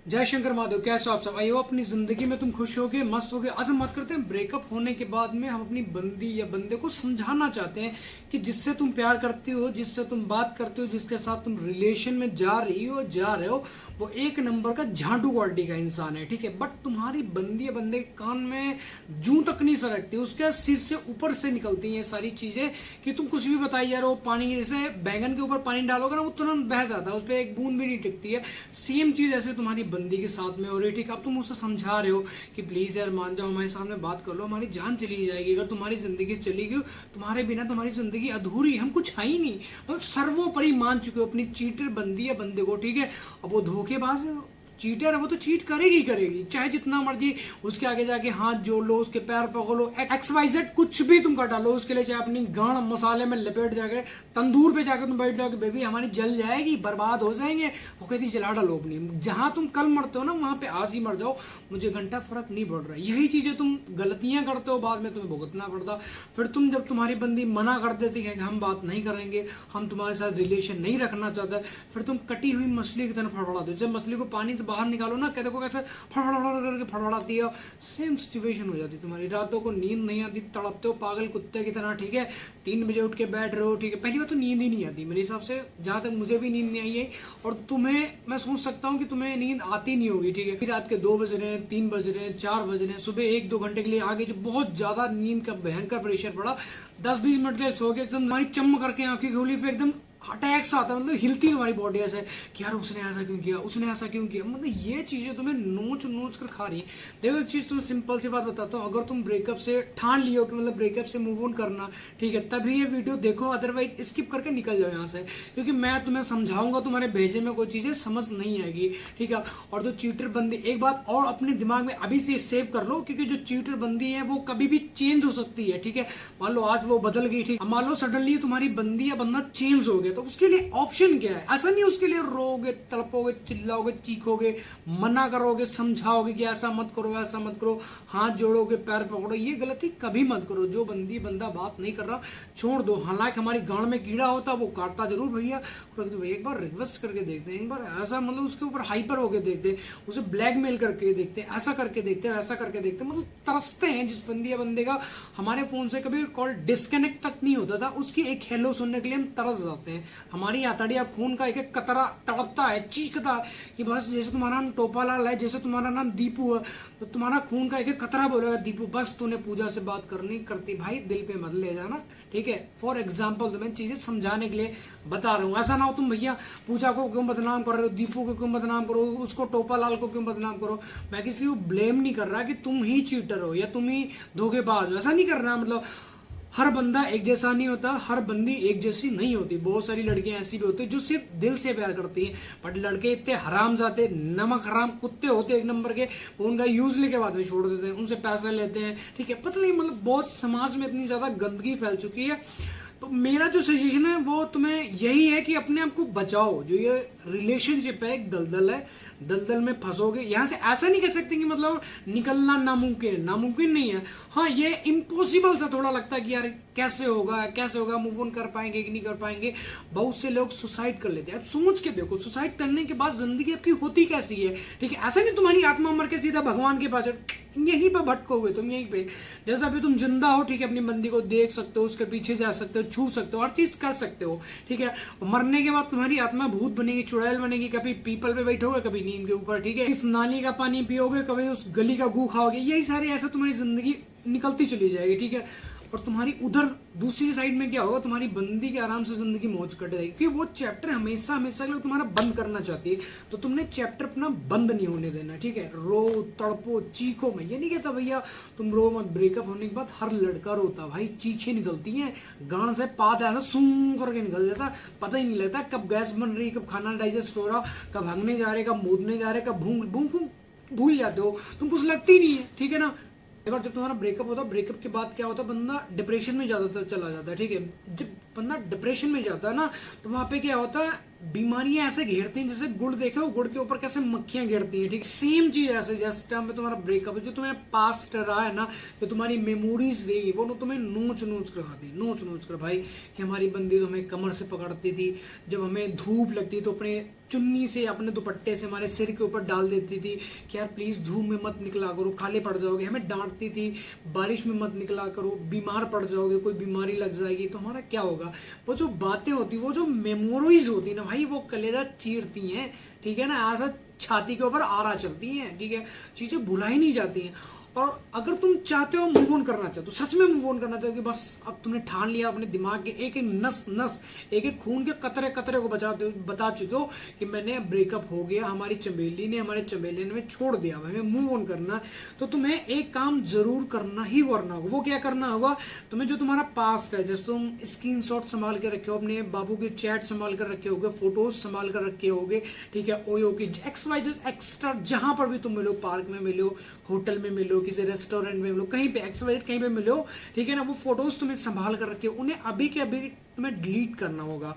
जय शंकर महादेव। कैसे हो आप सब? आइयो अपनी जिंदगी में तुम खुश होगे, मस्त होगे। आज हम बात करते हैं ब्रेकअप होने के बाद में हम अपनी बंदी या बंदे को समझाना चाहते हैं कि जिससे तुम प्यार करती हो, जिससे तुम बात करते हो, जिसके साथ तुम रिलेशन में जा रहे हो, वो एक नंबर का झाड़ू क्वालिटी का इंसान है, ठीक है। बट तुम्हारी बंदी या बंदे के कान में जूं तक नहीं सरकती, उसके सिर से ऊपर से निकलती हैं ये सारी चीजें कि तुम कुछ भी बताई जा रहे हो। पानी जैसे बैंगन के ऊपर पानी डालोगे ना, वो तुरंत बह जाता है, उस पर एक बूंद भी नहीं टिकती है। सेम चीज ऐसे तुम्हारी बंदी के साथ में हो रही है, ठीक है। अब तुम उसे समझा रहे हो कि प्लीज यार मान जाओ, हमारे सामने बात कर लो, हमारी जान चली जाएगी अगर तुम्हारी जिंदगी चली गई। तुम्हारे बिना तुम्हारी जिंदगी अधूरी, हम कुछ है ही नहीं। हम सर्वोपरि मान चुके हो अपनी चीटर बंदी या बंदे को, ठीक है। अब वो धोखेबाज है, चीटर है, वो तो चीट करेगी, चाहे जितना मर्जी उसके आगे जाके हाथ जोड़ लो, उसके पैर पकड़ो, XYZ कुछ भी तुम कर डालो उसके लिए, चाहे अपनी गाढ़ मसाले में लपेट जाके तंदूर पे जाके तुम बैठ जाओ कि बेबी हमारी जल जाएगी, बर्बाद हो जाएंगे, वो कहती जला डालो अपनी। जहां तुम कल मरते हो ना, वहां पे आज ही मर जाओ, मुझे घंटा फर्क नहीं पड़ रहा। यही चीजें तुम गलतियां करते हो, बाद में तुम्हें भुगतना पड़ता। फिर तुम जब तुम्हारी बंदी मना कर देती है कि हम बात नहीं करेंगे, हम तुम्हारे साथ रिलेशन नहीं रखना चाहते, फिर तुम कटी हुई मछली की तरह फड़फड़ाते हो। जब मछली को पानी से बाहर निकालो ना, कहते को कैसे फड़फड़ करके फड़फड़ाती है। सेम सिचुएशन हो जाती तुम्हारी। रातों को नींद नहीं आती, तड़पते हो पागल कुत्ते की तरह, ठीक है। 3 बजे उठ के बैठ रहे हो, ठीक है। पहली बात तो नींद ही नहीं आती मेरे हिसाब से, जहां तक मुझे भी नींद नहीं आई है, और तुम्हें मैं सोच सकता हूँ कि तुम्हें नींद आती नहीं होगी, ठीक है। रात के 2 बज रहे हैं, 3 बज रहे हैं, 4 बज रहे हैं, सुबह 1-2 घंटे के लिए आगे जो बहुत ज्यादा नींद का भयंकर प्रेशर पड़ा, 10-20 मिनट के लिए सो के एकदम तुम्हारी चम करके आंखें खोली, फिर एकदम अटैक्स आता है, मतलब हिलती है तुम्हारी बॉडी ऐसे कि यार उसने ऐसा क्यों किया, उसने ऐसा क्यों किया। मतलब ये चीजें तुम्हें नोच नोच कर खा रही है। देखो एक चीज तुम्हें सिंपल सी बात बताता हूँ, अगर तुम ब्रेकअप से ठान लियो कि मतलब ब्रेकअप से मूव ऑन करना, ठीक है, तभी ये वीडियो देखो, अदरवाइज स्किप करके निकल जाओ यहाँ से, क्योंकि मैं तुम्हें समझाऊंगा, तुम्हारे भेजे में कोई चीजें समझ नहीं आएगी, ठीक है। और जो चीटर बंदी, एक बात और अपने दिमाग में अभी से सेव कर लो, क्योंकि जो चीटर बंदी है वो कभी भी चेंज हो सकती है, ठीक है। मान लो आज वो बदल गई, ठीक, मान लो सडनली तुम्हारी बंदी या बंदा चेंज हो गया, तो उसके लिए ऑप्शन क्या है? ऐसा नहीं उसके लिए रोगे, तड़पोगे, चिल्लाओगे, चीखोगे, मना करोगे, समझाओगे कि ऐसा मत करो, ऐसा मत करो, हाथ जोड़ोगे, पैर पकड़ो। ये गलती कभी मत करो। जो बंदी बंदा बात नहीं कर रहा, छोड़ दो। हालांकि हमारी गांड में कीड़ा होता, वो काटता जरूर भैया, एक बार रिक्वेस्ट करके देखते हैं, एक बार ऐसा मतलब उसके ऊपर हाइपर होके देखते हैं, उसे ब्लैकमेल करके देखते हैं, ऐसा करके देखते हैं, ऐसा करके देखते हैं, मतलब तरसते हैं। जिस बंदी या बंदे का हमारे फोन से कभी कॉल डिस्कनेक्ट तक नहीं होता था, उसकी एक हेलो सुनने के लिए हम तरस जाते हैं। हमारी आतड़िया खून का एक एक कतरा तड़पता है, चीखता है कि बस, जैसे तुम्हारा नाम टोपालाल है, जैसे तुम्हारा नाम दीपू है, तो तुम्हारा खून का एक एक कतरा बोलेगा दीपू बस तूने पूजा से बात करनी करती, भाई दिल पे मत ले जाना, ठीक है। फॉर एग्जाम्पल तो मैं चीजें समझाने के लिए बता रहा हूँ। ऐसा ना हो तुम भैया पूजा को क्यों बदनाम कर रहे हो, दीपू को क्यों बदनाम करो, उसको टोपालाल को क्यों बदनाम करो। मैं किसी को ब्लेम नहीं कर रहा कि तुम ही चीटर हो या तुम ही धोखेबाज हो, ऐसा नहीं कर रहा। मतलब हर बंदा एक जैसा नहीं होता, हर बंदी एक जैसी नहीं होती। बहुत सारी लड़कियां ऐसी भी होती है जो सिर्फ दिल से प्यार करती हैं, बट लड़के इतने हराम जाते, नमक हराम कुत्ते होते एक नंबर के, वो उनका यूज लेके बाद में छोड़ देते हैं, उनसे पैसा लेते हैं, ठीक है। पता नहीं, मतलब बहुत समाज में इतनी ज्यादा गंदगी फैल चुकी है। तो मेरा जो सजेशन है वो तुम्हें यही है कि अपने आप को बचाओ। जो ये रिलेशनशिप है एक दलदल है, दलदल में फंसोगे। यहां से ऐसा नहीं कह सकते कि मतलब निकलना नामुमकिन नहीं है। हाँ, ये इम्पॉसिबल सा थोड़ा लगता है कि यार कैसे होगा, मूव ऑन कर पाएंगे कि नहीं कर पाएंगे। बहुत से लोग सुसाइड कर लेते हैं। अब सोच के देखो, सुसाइड करने के बाद जिंदगी आपकी होती कैसी है, ठीक है। ऐसा नहीं तुम्हारी आत्मा मर के सीधा भगवान के पास, यहीं पे भटकोगे तुम, यहीं पे। जैसा अभी तुम जिंदा हो, ठीक है, अपनी बंदी को देख सकते हो, उसके पीछे जा सकते हो, छू सकते हो, हर चीज कर सकते हो, ठीक है। मरने के बाद तुम्हारी आत्मा भूत बनेगी, चुड़ैल बनेगी, कभी पीपल पे बैठोगे, कभी नीम के ऊपर, ठीक है। इस नाली का पानी पियोगे, कभी उस गली का गू खाओगे, यही सारे ऐसा तुम्हारी जिंदगी निकलती चली जाएगी, ठीक है। और तुम्हारी उधर दूसरी साइड में क्या होगा, तुम्हारी बंदी के आराम से जिंदगी मौज कट जाएगी, क्योंकि वो चैप्टर हमेशा हमेशा के लिए तुम्हारा बंद करना चाहती है। तो तुमने चैप्टर अपना बंद नहीं होने देना, ठीक है। रो, तड़पो, चीखो। मैं ये नहीं कहता भैया तुम रो मत, ब्रेकअप होने के बाद हर लड़का रोता भाई, चीखें निकलती हैं, गांड से पात ऐसा सूंघ करके निकल जाता, पता ही नहीं लगता कब गैस बन रही, कब खाना डाइजेस्ट हो रहा, कब भागने जा रहे, कब मूदने जा रहे, कब भूल जाते हो, तुम कुछ लगती नहीं है, ठीक है ना। एक बार जब तुम्हारा ब्रेकअप होता है, ब्रेकअप के बाद क्या होता है, बंदा डिप्रेशन में ज्यादातर चला जाता है, ठीक है। जब बंदा डिप्रेशन में जाता है ना, तो वहां पे क्या होता है, बीमारियां ऐसे घेरती हैं जैसे गुड़ देखे हो, गुड़ के ऊपर कैसे मक्खियां घेरती हैं, ठीक। सेम चीज ऐसे जैसे टाइम पे तुम्हारा ब्रेकअप है, जो तुम्हें पास्ट रहा है ना, जो तुम्हारी मेमोरीज रही वो तुम्हें नोच नोच कर खाती, नोच नोच कर भाई। कि हमारी बंदी तो हमें कमर से पकड़ती थी, जब हमें धूप लगती तो अपने चुन्नी से, अपने दुपट्टे से हमारे सिर के ऊपर डाल देती थी कि यार प्लीज धूप में मत निकला करो, काले पड़ जाओगे। हमें डांटती थी बारिश में मत निकला करो, बीमार पड़ जाओगे, कोई बीमारी लग जाएगी तो हमारा क्या होगा। वो जो बातें होती, वो जो मेमोरीज होती ना भाई, वो कलेजा चीरती हैं, ठीक है ना। ऐसा छाती के ऊपर आरा चलती हैं, ठीक है, चीजें भुलाई नहीं जाती हैं। और अगर तुम चाहते हो मूव ऑन करना चाहते हो, सच में मूव ऑन करना चाहते हो कि बस अब तुमने ठान लिया, अपने दिमाग के एक एक नस नस, एक एक खून के कतरे कतरे को बता चुके हो कि मैंने ब्रेकअप हो गया, हमारी चमेली ने, हमारे चमेली ने हमें छोड़ दिया, हमें मूव ऑन करना। तो तुम्हें एक काम जरूर करना ही करना होगा। वो क्या करना होगा, तुम्हें जो तुम्हारा पास्ट है, जैसे तुम स्क्रीनशॉट संभाल के रखे हो, अपने बाबू के चैट संभाल कर रखे होगे, फोटोज संभाल कर रखे होगे, ठीक है, ओयो की XYZ एक्स्ट्रा, जहां पर भी तुम मिलो, पार्क में मिलो, होटल में मिलो, किसी रेस्टोरेंट में मिलो, कहीं पे XYZ कहीं पे मिलो, ठीक है ना, वो फोटोज तुम्हें संभाल कर रखे, उन्हें अभी के अभी तुम्हें डिलीट करना होगा।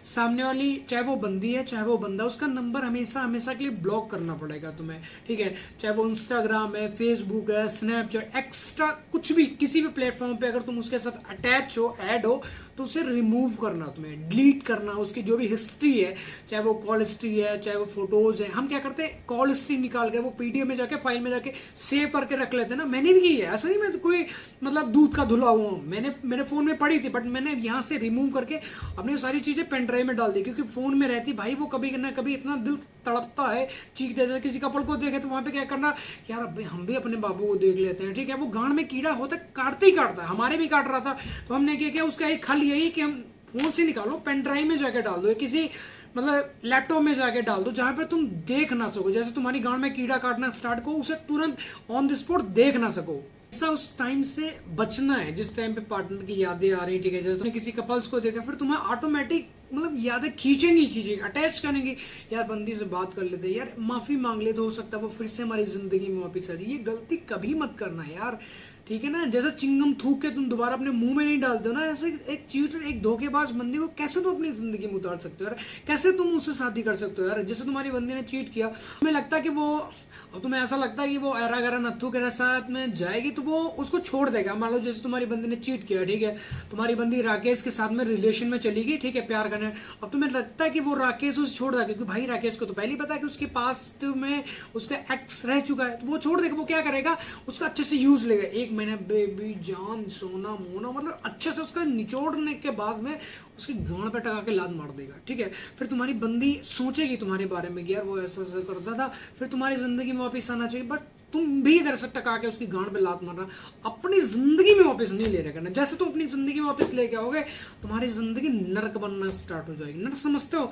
सामने वाली, चाहे वो बंदी है चाहे वो बंदा, उसका नंबर हमेशा हमेशा के लिए ब्लॉक करना पड़ेगा तुम्हें, ठीक है। चाहे वो इंस्टाग्राम है, फेसबुक है, स्नैपचैट, एक्स्ट्रा कुछ भी, किसी भी प्लेटफॉर्म पे अगर तुम उसके साथ अटैच हो, ऐड हो, तो उसे रिमूव करना, तुम्हें डिलीट करना। उसकी जो भी हिस्ट्री है, चाहे वो कॉल हिस्ट्री है, चाहे वो फोटोज है, हम क्या करते हैं कॉल हिस्ट्री निकाल के वो PDF में जाके, फाइल में जाके सेव करके रख लेते हैं ना। मैंने भी की है, ऐसा नहीं मैं तो कोई मतलब दूध का धुला हुआ हूँ, मैंने मेरे फोन में पड़ी थी, बट मैंने यहाँ से रिमूव करके अपनी सारी चीजें पेन ड्राइव में डाल दी, क्योंकि फोन में रहती भाई वो कभी ना कभी इतना दिल तड़पता है, चीख जैसे किसी कपल को देखे तो वहां पे क्या करना, यार अब हम भी अपने बाबू को देख लेते हैं, ठीक है। वो गांड में कीड़ा होता है, काटते ही काटता है, हमारे भी काट रहा था, तो हमने क्या किया, उसका एक हल यही कि हम फोन से निकालो, पेन ड्राइव में जाके डाल दो, किसी मतलब लैपटॉप में जाके डाल दो जहां पे तुम देख ना सको। जैसे तुम्हारी गांड में कीड़ा काटना स्टार्ट को, उसे तुरंत ऑन द स्पॉट देख ना सको। ऐसा उस टाइम से बचना है जिस टाइम पे पार्टनर की यादें आ रही, ठीक है। जैसे तुमने किसी कपल्स को देखा, फिर तुम्हें ऑटोमेटिक मतलब यादें खींचेंगी, अटैच करेंगी, यार बंदी से बात कर लेते, यार माफी मांग ले, तो हो सकता है वो फिर से हमारी जिंदगी में वापस आ जाए। ये गलती कभी मत करना यार, ठीक है ना। जैसे चिंगम थूक के तुम दोबारा अपने मुंह में नहीं डालते हो ना, ऐसे एक चीटर, एक धोखेबाज बंदी को कैसे तुम अपनी जिंदगी में उतार सकते हो यार, कैसे तुम उससे शादी कर सकते हो यार। जैसे तुम्हारी बंदी ने चीट किया, तुम्हें लगता है कि वो, और तुम्हें ऐसा लगता है कि वो ऐरा गैरा नत्थू के साथ में जाएगी तो वो उसको छोड़ देगा। मान लो जैसे तुम्हारी बंदी ने चीट किया, ठीक है, तुम्हारी बंदी राकेश के साथ में रिलेशन में चली गई, ठीक है, प्यार करने। अब तुम्हें लगता है कि वो राकेश उसे छोड़ देगा, क्योंकि भाई राकेश को तो पहले ही पता है कि उसके पास्ट में उसका एक्स रह चुका है, तो वो छोड़ देगा। वो क्या करेगा, उसका अच्छे से यूज लेगा, 1 महीना बेबी जान सोना मोना, मतलब अच्छे से उसका निचोड़ने के बाद में उसकी गांड पे टका के लात मार देगा, ठीक है। फिर तुम्हारी बंदी सोचेगी तुम्हारे बारे में कि यार वो ऐसा ऐसा करता था, फिर तुम्हारी जिंदगी में वापस आना चाहिए, बट तुम भी इधर से टका के उसकी गांड पे लात मारना, अपनी जिंदगी में वापस नहीं ले रहे करना। जैसे तुम अपनी जिंदगी में वापस लेके आओगे, तुम्हारी जिंदगी नरक बनना स्टार्ट हो जाएगी। नरक समझते हो,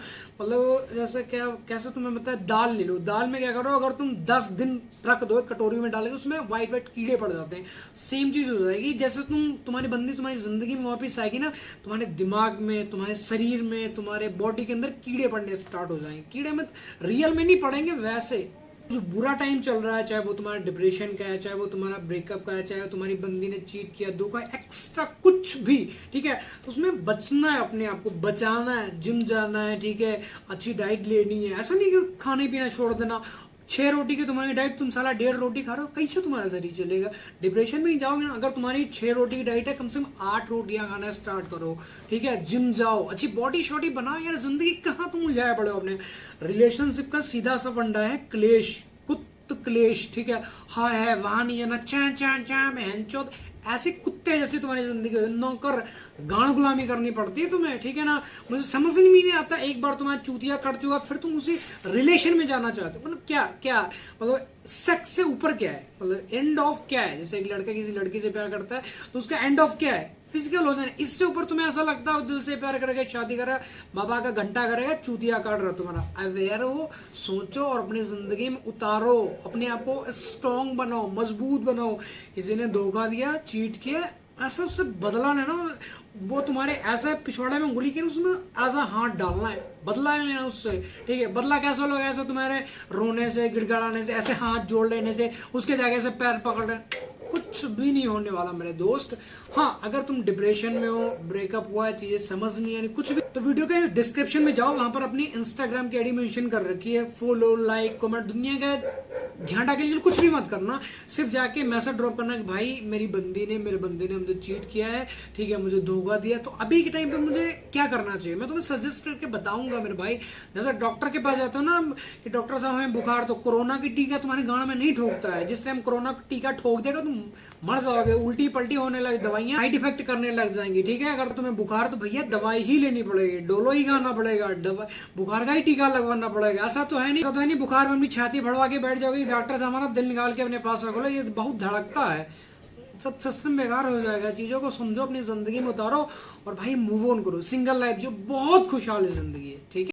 मतलब जैसे क्या, कैसे तुम्हें बताया, दाल ले लो, दाल में क्या करो, अगर तुम 10 दिन रख दो कटोरी में डालेंगे, उसमें व्हाइट व्हाइट कीड़े पड़ जाते हैं, सेम चीज हो जाएगी। जैसे तुम्हारी बंदी तुम्हारी जिंदगी में वापस आएगी ना, तुम्हारे दिमाग में, तुम्हारे शरीर में, तुम्हारे बॉडी के अंदर कीड़े पड़ने स्टार्ट हो जाएंगे। कीड़े में रियल में नहीं पड़ेंगे, वैसे जो बुरा टाइम चल रहा है, चाहे वो तुम्हारा डिप्रेशन का है, चाहे वो तुम्हारा ब्रेकअप का है, चाहे तुम्हारी बंदी ने चीट किया, धोखा, एक्स्ट्रा कुछ भी, ठीक है, तो उसमें बचना है, अपने आप को बचाना है, जिम जाना है, ठीक है, अच्छी डाइट लेनी है। ऐसा नहीं कि खाने पीना छोड़ देना, 6 रोटी की तुम्हारी डाइट, तुम साला 1.5 रोटी खा रहे हो, कैसे तुम्हारा शरीर चलेगा। डिप्रेशन में ही जाओगे ना। अगर तुम्हारी 6 रोटी की डाइट है, कम से कम 8 रोटियां खाना स्टार्ट करो, ठीक है, जिम जाओ, अच्छी बॉडी शॉडी बनाओ। यार जिंदगी कहाँ तुम उलझाए पड़े हो अपने। रिलेशनशिप का सीधा सा फंडा है क्लेश, क्लेश, ठीक है, हाँ है वहां नहीं जाना, चा चा चा बहनचोद, ऐसे कुत्ते जैसे तुम्हारी जिंदगी नौकर गांड गुलामी करनी पड़ती है तुम्हें, ठीक है ना। मुझे समझ नहीं आता, एक बार तुम्हारा चूतिया कट चुका, फिर तुम उसी रिलेशन में जाना चाहते हो। मतलब क्या क्या, मतलब सेक्स से ऊपर क्या है, मतलब एंड ऑफ क्या है। जैसे एक लड़का किसी लड़की से प्यार करता है तो उसका एंड ऑफ क्या है, फिजिकल हो जाना। इससे ऊपर तुम्हें ऐसा लगता है दिल से प्यार करेगा, शादी करेगा, बाबा का घंटा करेगा, चूतिया काट रहा तुम्हारा। अवेयर हो, सोचो और अपनी जिंदगी में उतारो, अपने आप को स्ट्रॉन्ग बनाओ, मजबूत बनाओ। किसी ने धोखा दिया, चीट किया, ऐसा उससे बदला लेना, वो तुम्हारे ऐसा पिछवाड़े में उंगली की उसमें ऐसा हाथ डालना है, बदला लेना उससे, ठीक है। बदला कैसा लोग, ऐसा तुम्हारे रोने से, गिड़गड़ाने से, ऐसे हाथ जोड़ लेने से, उसके जाके से पैर पकड़ लेने, कुछ कुछ भी नहीं होने वाला मेरे दोस्त। हाँ, अगर तुम डिप्रेशन में हो, ब्रेकअप हुआ है, चीजें समझ नहीं आ रही, कुछ भी, तो वीडियो के डिस्क्रिप्शन में जाओ, वहां पर अपनी इंस्टाग्राम की आईडी मेंशन कर रखी है, फॉलो, लाइक, कमेंट, दुनिया का झंडा के लिए कुछ भी मत करना, सिर्फ जाके मैसेज ड्रॉप करना कि भाई मेरे बंदे ने मुझे चीट किया है, ठीक है, मुझे धोखा दिया, तो अभी के टाइम पे मुझे क्या करना चाहिए मैं तुम्हें सजेस्ट करके बताऊंगा मेरे भाई। जैसे डॉक्टर के पास जाते हो ना कि डॉक्टर साहब हमें बुखार, तो कोरोना की टीका तुम्हारे गांड में नहीं ठोकता है, जिस टाइम कोरोना का टीका ठोक देगा तुम मर जाओगे, उल्टी पल्टी होने लगे, दवाइयां साइड इफेक्ट करने लग जाएंगी, ठीक है। अगर तुम्हें बुखार तो भैया दवाई ही लेनी पड़ेगी, डोलो ही खाना पड़ेगा, बुखार का ही टीका लगवाना पड़ेगा। ऐसा तो है नहीं बुखार में अपनी छाती भरवा के बैठ जाओगे, डॉक्टर से हमारा दिल निकाल के अपने पास रख लो, ये बहुत धड़कता है, सब सिस्टम बेकार हो जाएगा। चीजों को समझो, अपनी जिंदगी में उतारो और भाई मूव ऑन करो। सिंगल लाइफ जो बहुत खुशहाल जिंदगी है, ठीक है।